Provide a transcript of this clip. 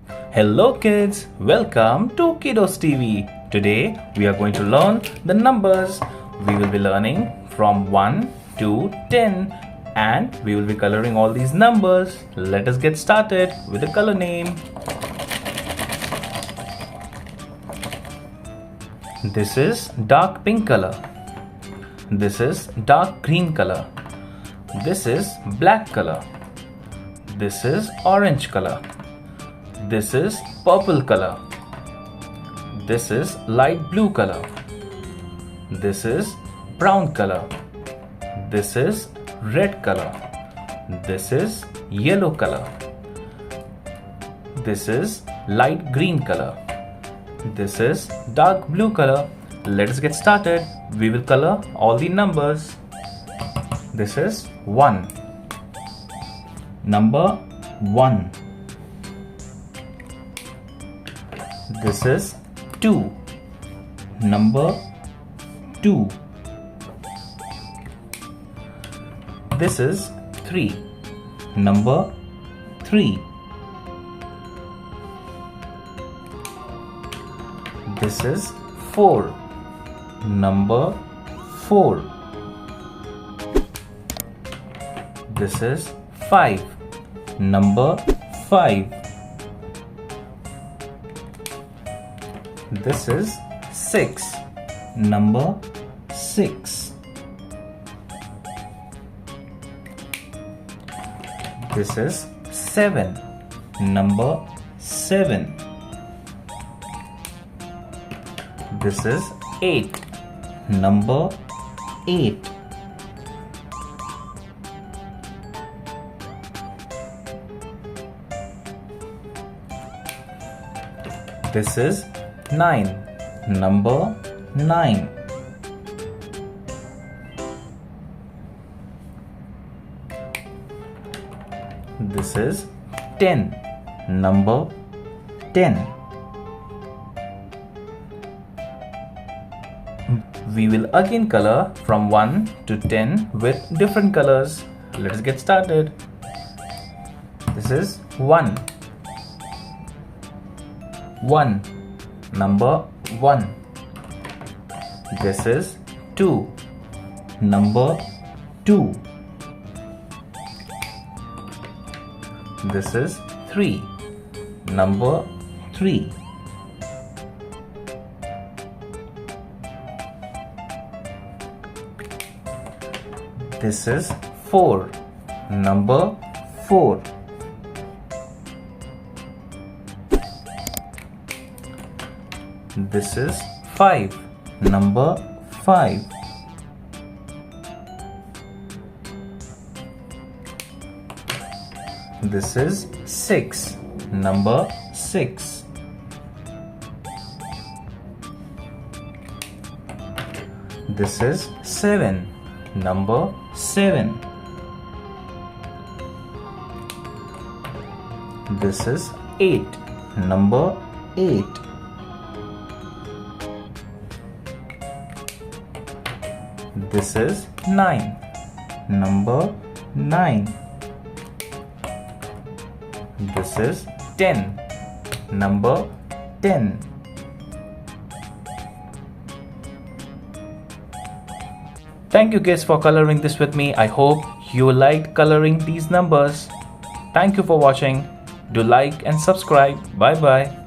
Hello kids, welcome to KiddosTV. Today we are going to learn the numbers. We will be learning from 1 to 10 and we will be coloring all these numbers. Let us get started with the color name. This is dark pink color. This is dark green color. This is black color. This is orange color. This is purple color. This is light blue color. This is brown color. This is red color. This is yellow color. This is light green color. This is dark blue color. Let's get started. We will color all the numbers. This is 1. Number 1. This is 2. Number 2. This is 3. Number 3. This is 4. Number 4. This is 5. Number 5. This is 6. Number 6. This is 7. Number 7. This is 8. Number 8. This is 9. Number 9. This is 10. Number 10. We will again color from 1 to 10 with different colors. Let's get started. This is 1. 1. Number 1. This is 2. Number 2. This is 3. Number 3. This is 4. Number 4. This is 5. Number 5. This is 6. Number 6. This is 7. Number 7. This is 8. Number 8. This is 9. Number 9. This is 10. Number 10. Thank you kids for coloring this with me. I hope you liked coloring these numbers. Thank you for watching. Do like and subscribe. Bye bye.